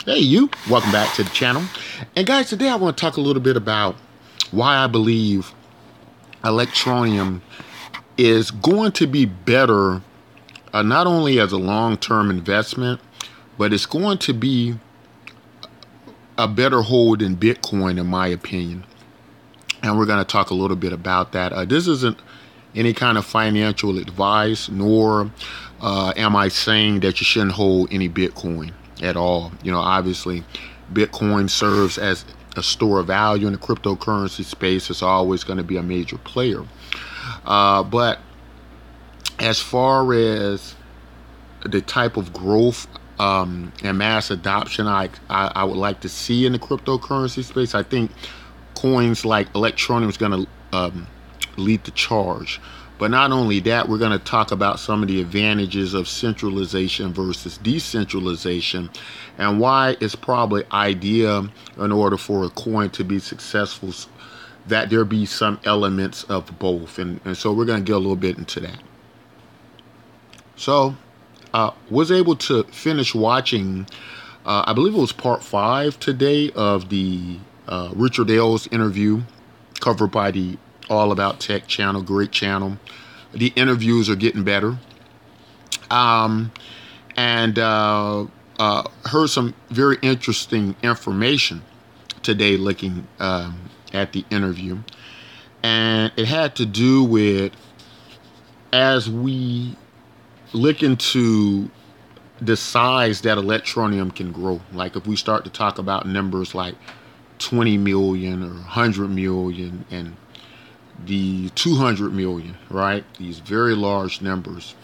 Hey, you. Welcome back to the channel. And guys, today I want to talk a little bit about why I believe Electroneum is going to be better, not only as a long-term investment, but it's going to be a better hold than Bitcoin, in my opinion. And we're going to talk a little bit about that. This isn't any kind of financial advice, nor am I saying that you shouldn't hold any Bitcoin at all. You know, obviously, Bitcoin serves as a store of value in the cryptocurrency space. It's always going to be a major player. But as far as the type of growth and mass adoption I would like to see in the cryptocurrency space, I think coins like Electroneum is going to lead the charge. But not only that, we're going to talk about some of the advantages of centralization versus decentralization and why it's probably ideal in order for a coin to be successful that there be some elements of both. And so we're going to get a little bit into that. So was able to finish watching, I believe it was part 5 today of the Richard Ailes interview covered by the All About Tech channel, great channel. The interviews are getting better. And heard some very interesting information today looking at the interview. And it had to do with, as we look into the size that Electroneum can grow, like if we start to talk about numbers like 20 million or 100 million and the 200 million, right? These very large numbers.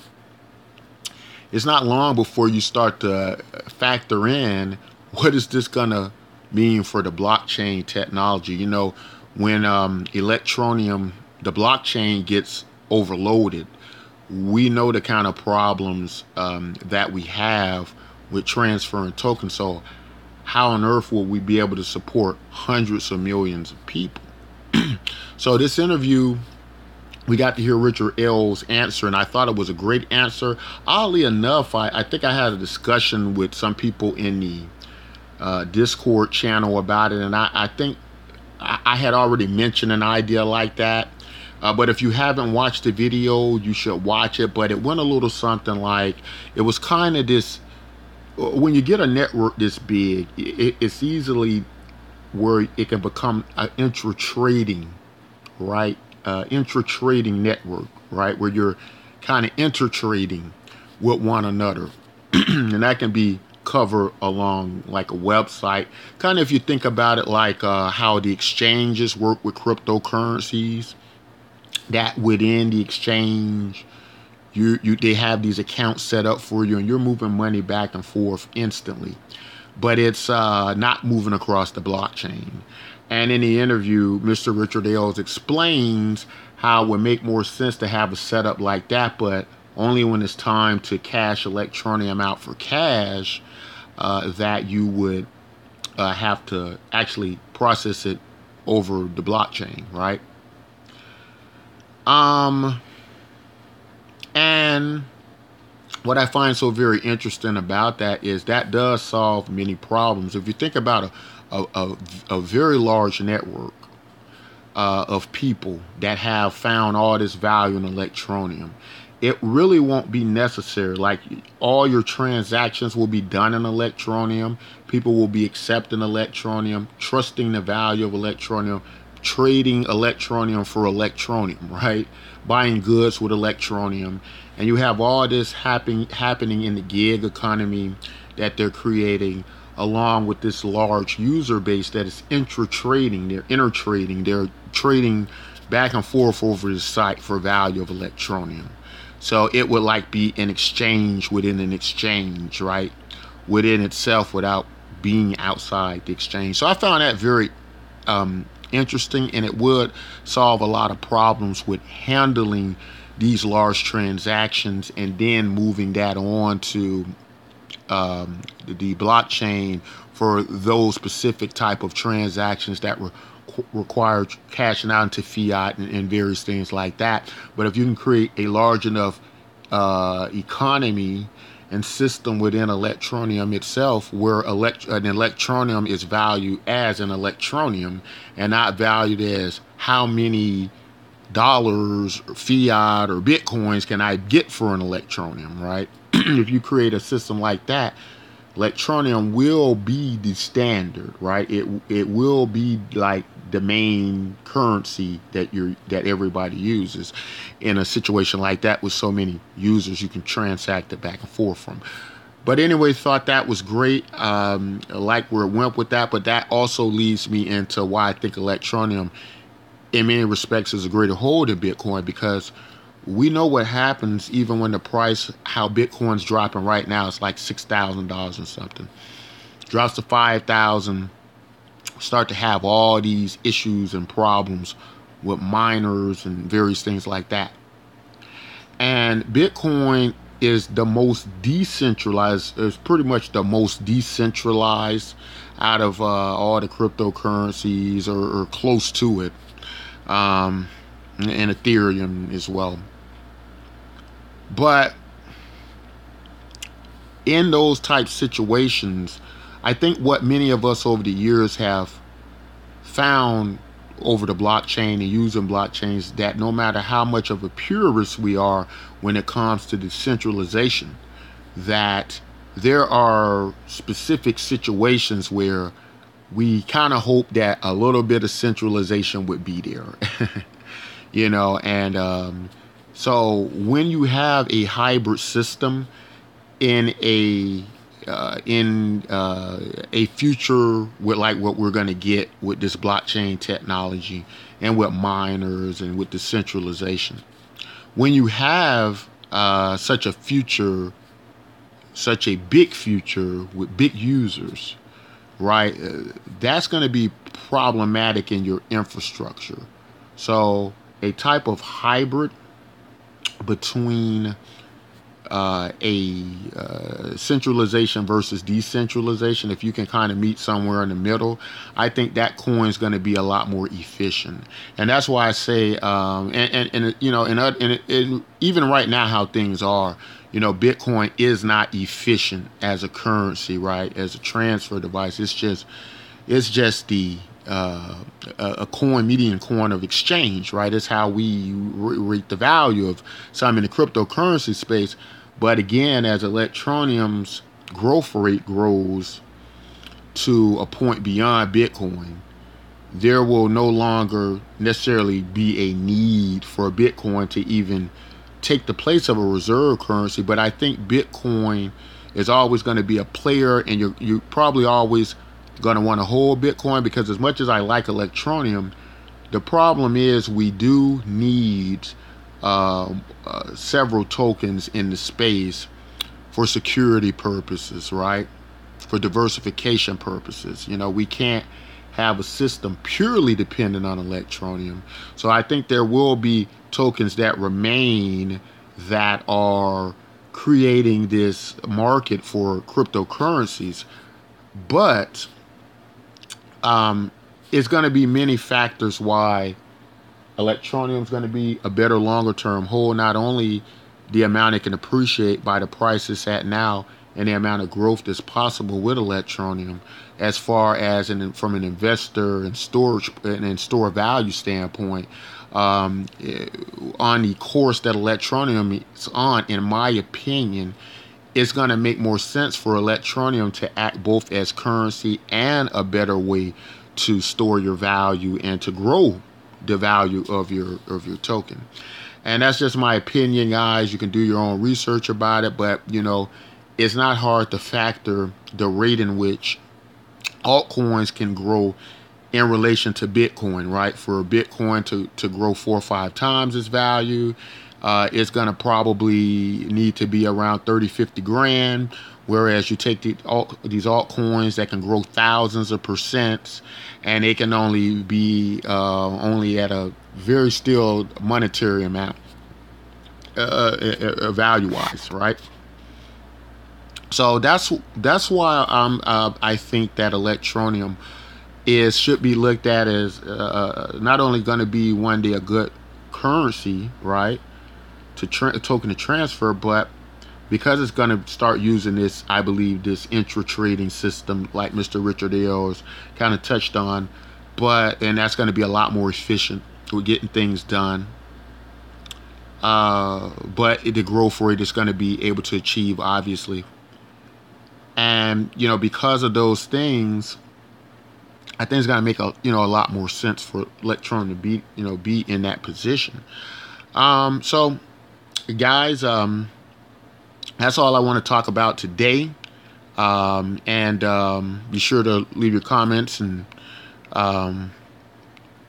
It's not long before you start to factor in what is this going to mean for the blockchain technology. You know, when Electroneum, the blockchain gets overloaded, we know the kind of problems that we have with transferring tokens. So how on earth will we be able to support hundreds of millions of people? So this interview, we got to hear Richard Ailes' answer, and I thought it was a great answer. Oddly enough, I think I had a discussion with some people in the Discord channel about it, and I think I had already mentioned an idea like that. But if you haven't watched the video, you should watch it. But it went a little something like, it was kind of this, when you get a network this big, it's easily where it can become an intra-trading, right? Intra-trading network, right? Where you're kind of inter-trading with one another. And that can be covered along like a website. Kind of if you think about it like how the exchanges work with cryptocurrencies, that within the exchange, they have these accounts set up for you and you're moving money back and forth instantly. But it's not moving across the blockchain. And in the interview, Mr. Richard Ailes explains how it would make more sense to have a setup like that, but only when it's time to cash Electroneum out for cash, that you would have to actually process it over the blockchain, right? And what I find so very interesting about that is that does solve many problems. If you think about a very large network of people that have found all this value in Electroneum, it really won't be necessary. Like all your transactions will be done in Electroneum. People will be accepting Electroneum, trusting the value of Electroneum, trading Electroneum for Electroneum, right? Buying goods with Electroneum. And you have all this happening in the gig economy that they're creating, along with this large user base that is intra-trading. They're inter-trading. They're trading back and forth over the site for value of Electroneum. So it would like be an exchange within an exchange, right? Within itself without being outside the exchange. So I found that very interesting, and it would solve a lot of problems with handling these large transactions and then moving that on to the blockchain for those specific type of transactions that require cashing out into fiat and various things like that. But if you can create a large enough economy and system within Electroneum itself, where an Electroneum is valued as an Electroneum and not valued as how many dollars, or fiat, or bitcoins can I get for an Electroneum, right? If you create a system like that, Electroneum will be the standard, right? It will be like the main currency that everybody uses. In a situation like that with so many users, you can transact it back and forth from. But anyway, thought that was great. I like where it went with that, but that also leads me into why I think Electroneum, in many respects, is a greater hold than Bitcoin, because we know what happens even when the price, how Bitcoin's dropping right now. It's like $6,000 or something. Drops to 5,000. Start to have all these issues and problems with miners and various things like that. And Bitcoin is the most decentralized. It's pretty much the most decentralized out of all the cryptocurrencies, or close to it. And Ethereum as well. But in those type situations, I think what many of us over the years have found over the blockchain and using blockchains, that no matter how much of a purist we are when it comes to decentralization, that there are specific situations where we kind of hope that a little bit of centralization would be there. And so when you have a hybrid system in a future with like what we're going to get with this blockchain technology and with miners and with decentralization, when you have such a future, such a big future with big users, right, that's going to be problematic in your infrastructure. So a type of hybrid between centralization versus decentralization, if you can kind of meet somewhere in the middle, I think that coin is going to be a lot more efficient. And that's why I say, even right now how things are, Bitcoin is not efficient as a currency, right? As a transfer device, it's just the a median coin of exchange, right? It's how we rate the value of some in the cryptocurrency space. But again, as Electroneum's growth rate grows to a point beyond Bitcoin, there will no longer necessarily be a need for Bitcoin to even take the place of a reserve currency. But I think Bitcoin is always going to be a player, and you're probably always going to want to hold Bitcoin, because as much as I like Electroneum, the problem is we do need several tokens in the space for security purposes, right? For diversification purposes. We can't have a system purely dependent on Electroneum. So I think there will be tokens that remain that are creating this market for cryptocurrencies. But it's going to be many factors why Electroneum is going to be a better longer term hold. Not only the amount it can appreciate by the price it's at now and the amount of growth that's possible with Electroneum, as far as from an investor and storage and store value standpoint, on the course that Electroneum is on, in my opinion, it's going to make more sense for Electroneum to act both as currency and a better way to store your value and to grow the value of your token. And that's just my opinion, guys. You can do your own research about it, but it's not hard to factor the rate in which altcoins can grow in relation to Bitcoin, right? For Bitcoin to grow 4 or 5 times its value, it's going to probably need to be around 30-50 grand. Whereas you take these altcoins that can grow thousands of percents, and they can only be only at a very still monetary amount, value-wise, right? So that's why I think that Electroneum should be looked at as not only going to be one day a good currency, right, a token to transfer, but because it's going to start using this, I believe, this intra-trading system like Mr. Richard Ayers kind of touched on. And that's going to be a lot more efficient with getting things done. But the growth rate is going to be able to achieve, obviously. And, because of those things, I think it's going to make a lot more sense for Electroneum to be in that position. So guys, that's all I want to talk about today. And be sure to leave your comments and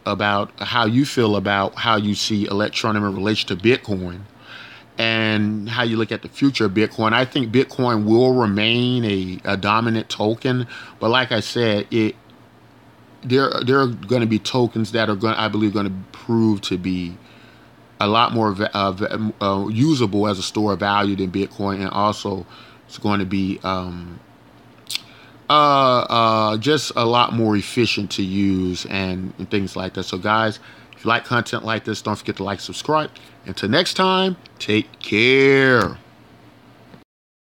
about how you feel about how you see Electroneum in relation to Bitcoin and how you look at the future of Bitcoin. I think Bitcoin will remain a dominant token, but like I said, there are going to be tokens that are I believe going to prove to be a lot more usable as a store of value than Bitcoin, and also it's going to be just a lot more efficient to use and things like that. So guys, if you like content like this, don't forget to like, subscribe. Until next time, take care.